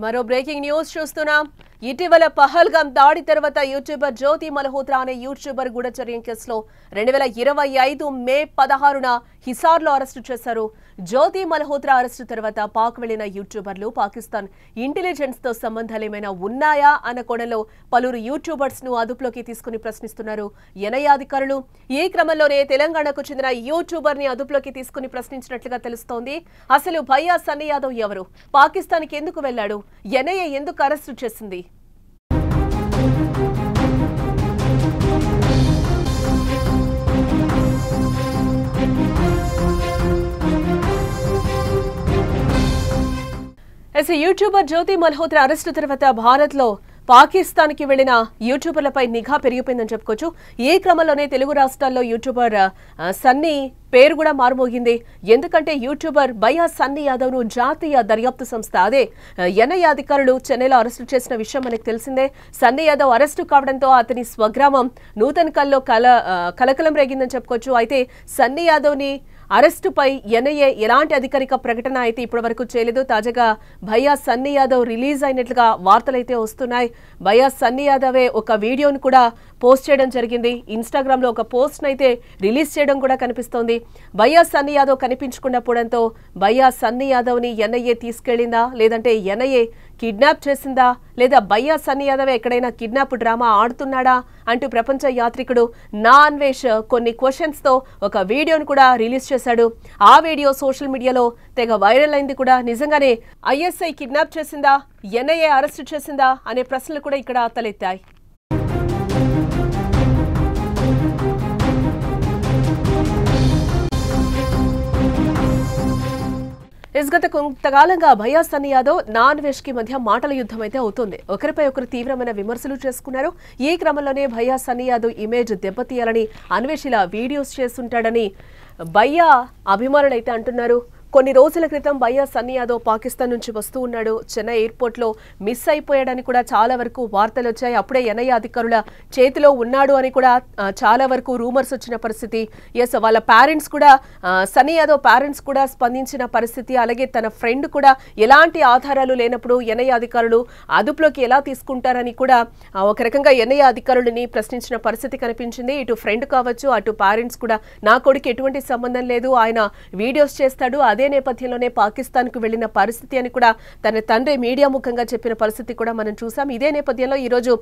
మరో breaking news చూస్తున్నాం. ఇటీవల పహల్గామ్ దాడి తర్వాత యూట్యూబర్ జ్యోతి మల్హోత్రా అనే యూట్యూబర్ గూఢచర్యం కేసులో 2025 మే 16న హిసార్లో అరెస్టు చేశారు. జ్యోతి మల్హోత్రా అరెస్టు తర్వాత పాక్ వెళ్లిన యూట్యూబర్లు పాకిస్తాన్ ఇంటెలిజెన్స్ తో సంబంధాలేమైనా ఉన్నాయా అన్న కోణంలో పలువురు యూట్యూబర్స్ ను అదుపులోకి తీసుకుని ప్రశ్నిస్తున్నారు ఎన్ఐఏ అధికారులు. ఈ క్రమంలోనే తెలంగాణకు చెందిన యూట్యూబర్ ని అదుపులోకి తీసుకుని ప్రశ్నించినట్లుగా తెలుస్తోంది. అసలు భయ్యా సన్నీ యాదవ్ ఎవరు, పాకిస్తాన్ కి ఎందుకు వెళ్లాడు, ఎన్ఐఏ ఎందుకు అరెస్టు చేసింది? యూట్యూబర్ జ్యోతి మల్హోత్రా అరెస్టు తర్వాత భారత్ లో పాకిస్తాన్ కి వెళ్లిన యూట్యూబర్లపై నిఘా పెరిగిపోయిందని చెప్పుకోవచ్చు. ఈ క్రమంలోనే తెలుగు రాష్ట్రాల్లో యూట్యూబర్ సన్నీ పేరు కూడా మారుమోగింది. ఎందుకంటే యూట్యూబర్ భయ్యా సన్నీ యాదవ్ ను జాతీయ దర్యాప్తు సంస్థ అదే ఎన్ఐఏ అధికారులు చెన్నైలో అరెస్టు చేసిన విషయం మనకు తెలిసిందే. సన్నీ యాదవ్ అరెస్టు కావడంతో అతని స్వగ్రామం నూతన్కల్లో కలకలం రేగిందని చెప్పుకోవచ్చు. అయితే సన్నీ యాదవ్ ని అరెస్టుపై ఎన్ఐఏ ఎలాంటి అధికారిక ప్రకటన అయితే ఇప్పటివరకు చేయలేదు. తాజాగా భయ్యా సన్నీ యాదవ్ రిలీజ్ అయినట్లుగా వార్తలైతే వస్తున్నాయి. భయ్యా సన్నీ యాదవే ఒక వీడియోను కూడా పోస్ట్ చేయడం జరిగింది. ఇన్స్టాగ్రామ్ లో ఒక పోస్ట్ అయితే రిలీజ్ చేయడం కూడా కనిపిస్తోంది. భయ్యా సన్నీ యాదవ్ కనిపించకుండా భయ్యా సన్నీ యాదవ్ ని ఎన్ఐఏ తీసుకెళ్లిందా, లేదంటే ఎన్ఐఏ కిడ్నాప్ చేసిందా, లేదా భయ్యా సన్నీ యాదవ్ ఎక్కడైనా కిడ్నాప్ డ్రామా ఆడుతున్నాడా అంటూ ప్రపంచ యాత్రికుడు నా అన్వేష్ కొన్ని క్వశ్చన్స్ తో ఒక వీడియోను కూడా రిలీజ్ చేశాడు. ఆ వీడియో సోషల్ మీడియాలో తెగ వైరల్ అయింది కూడా. నిజంగానే ఐఎస్ఐ కిడ్నాప్ చేసిందా, ఎన్ఐఏ అరెస్టు చేసిందా అనే ప్రశ్నలు కూడా ఇక్కడ తలెత్తాయి. గత కొంతకాలంగా భయ్యా సన్నీ యాదవ్ నా అన్వేష్ కి మధ్య మాటల యుద్ధం అయితే అవుతుంది. ఒకరిపై ఒకరు తీవ్రమైన విమర్శలు చేసుకున్నారు. ఈ క్రమంలోనే భయ్యా సన్నీ యాదవ్ ఇమేజ్ దెబ్బతీయాలని అన్వేష్ ఇలా వీడియోస్ చేస్తుంటాడని భయ్యా అభిమానులు అయితే అంటున్నారు. కొన్ని రోజుల క్రితం భయ్యా సన్నీ యాదవ్ పాకిస్తాన్ నుంచి వస్తూ ఉన్నాడు. చెన్నై ఎయిర్పోర్ట్ లో మిస్ అయిపోయాడని కూడా చాలా వరకు వార్తలు వచ్చాయి. అప్పుడే ఎన్ఐఏ అధికారుల చేతిలో ఉన్నాడు అని కూడా చాలా వరకు రూమర్స్ వచ్చిన పరిస్థితి. ఎస్, వాళ్ళ పేరెంట్స్ కూడా సన్నీ యాదవ్ పేరెంట్స్ కూడా స్పందించిన పరిస్థితి. అలాగే తన ఫ్రెండ్ కూడా ఎలాంటి ఆధారాలు లేనప్పుడు ఎన్ఐఏ అధికారులు అదుపులోకి ఎలా తీసుకుంటారని కూడా ఒక రకంగా ఎన్ఐఏ అధికారులని ప్రశ్నించిన పరిస్థితి కనిపించింది. ఇటు ఫ్రెండ్ కావచ్చు, అటు పేరెంట్స్ కూడా నా కొడుకు ఎటువంటి సంబంధం లేదు, ఆయన వీడియోస్ చేస్తాడు, అదే నేపథ్యంలోనే పాకిస్తాన్ కు వెళ్లిన పరిస్థితి అని కూడా తన తండ్రి మీడియా ముఖంగా చెప్పిన పరిస్థితి కూడా మనం చూసాం. ఇదే నేపథ్యంలో ఈ రోజు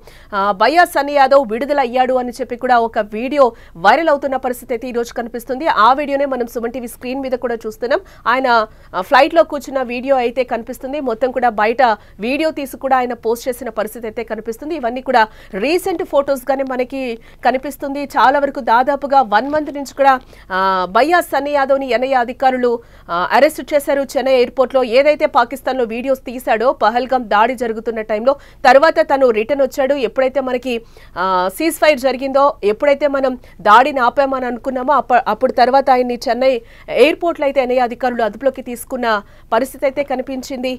భయ్యా సన్నీ యాదవ్ విడుదల అయ్యాడు అని చెప్పి కూడా ఒక వీడియో వైరల్ అవుతున్న పరిస్థితి అయితే ఈ రోజు కనిపిస్తుంది. ఆ వీడియోనే మనం సుమన్ టీవీ స్క్రీన్ మీద కూడా చూస్తున్నాం. ఆయన ఫ్లైట్ లో కూర్చున్న వీడియో అయితే కనిపిస్తుంది. మొత్తం కూడా బయట వీడియో తీసి కూడా ఆయన పోస్ట్ చేసిన పరిస్థితి అయితే కనిపిస్తుంది. ఇవన్నీ కూడా రీసెంట్ ఫొటోస్ గానే మనకి కనిపిస్తుంది. చాలా వరకు దాదాపుగా 1 మంత్ నుంచి కూడా భయ్యా సన్నీ యాదవ్ ని ఎన్ఐఏ అధికారులు అరెస్ట్ చేశారు. చెన్నై ఎయిర్పోర్ట్ లో ఏదైతే పాకిస్తాన్ లో వీడియోస్ తీశాడో పహల్గామ్ దాడి జరుగుతున్న టైంలో, తర్వాత తను రిటర్న్ వచ్చాడు. ఎప్పుడైతే మనకి సీజ్ ఫైర్ జరిగిందో, ఎప్పుడైతే మనం దాడిని ఆపామని అనుకున్నామో అప్పుడు తర్వాత ఆయన్ని చెన్నై ఎయిర్పోర్ట్ లో అయితే ఎన్ఐఏ అధికారులు అదుపులోకి తీసుకున్న పరిస్థితి అయితే కనిపించింది.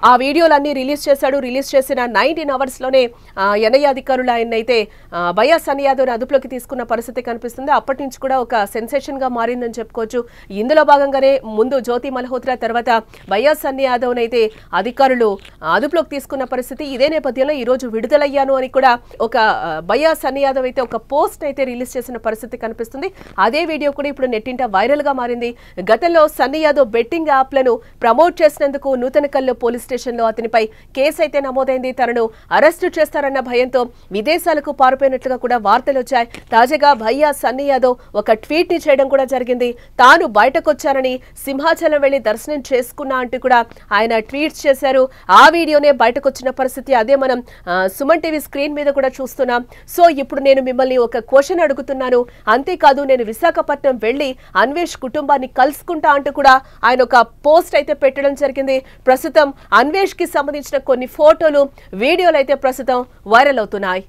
ఆ వీడియోలన్నీ రిలీజ్ చేశాడు. రిలీజ్ చేసిన 19 hours లోనే ఎన్ఐఏ అధికారులు ఆయన అయితే భయ్యా సన్నీ యాదవ్ అదుపులోకి తీసుకున్న పరిస్థితి కనిపిస్తుంది. అప్పటి నుంచి కూడా ఒక సెన్సేషన్ గా మారిందని చెప్పుకోవచ్చు. ఇందులో భాగంగానే ముందు జ్యోతి మల్హోత్రా, తర్వాత భయ్యా సన్నీ యాదవ్ అయితే అధికారులు అదుపులోకి తీసుకున్న పరిస్థితి. ఇదే నేపథ్యంలో ఈ రోజు విడుదలయ్యాను అని కూడా ఒక భయ్యా సన్నీ యాదవ్ అయితే ఒక పోస్ట్ అయితే రిలీజ్ చేసిన పరిస్థితి కనిపిస్తుంది. అదే వీడియో కూడా ఇప్పుడు నెట్టింట వైరల్ గా మారింది. గతంలో సన్నీ యాదవ్ బెట్టింగ్ యాప్లను ప్రమోట్ చేసినందుకు నూతనకల్లో పోలీస్ స్టేషన్ లో అతనిపై కేసు అయితే నమోదైంది. తనను అరెస్టు చేస్తారన్న భయంతో విదేశాలకు పారిపోయినట్లుగా కూడా వార్తలు వచ్చాయి. తాజాగా భయ్యా సన్నీ యాదవ్ ఒక ట్వీట్ ని చేయడం కూడా జరిగింది. తాను బయటకొచ్చానని, సింహాచలం వెళ్లి దర్శనం చేసుకున్నా అంటూ కూడా ఆయన ట్వీట్స్ చేశారు. ఆ వీడియోనే బయటకు వచ్చిన పరిస్థితి అదే మనం సుమన్ టీవీ స్క్రీన్ మీద కూడా చూస్తున్నాం. సో ఇప్పుడు నేను మిమ్మల్ని ఒక క్వశ్చన్ అడుగుతున్నాను, అంతేకాదు నేను విశాఖపట్నం వెళ్లి అన్వేష్ కుటుంబాన్ని కలుసుకుంటా అంటూ కూడా ఆయన ఒక పోస్ట్ అయితే పెట్టడం జరిగింది. ప్రస్తుతం అన్వేష్ కి సంబంధించిన కొన్ని ఫోటోలు, వీడియోలు అయితే ప్రస్తుతం వైరల్ అవుతున్నాయి.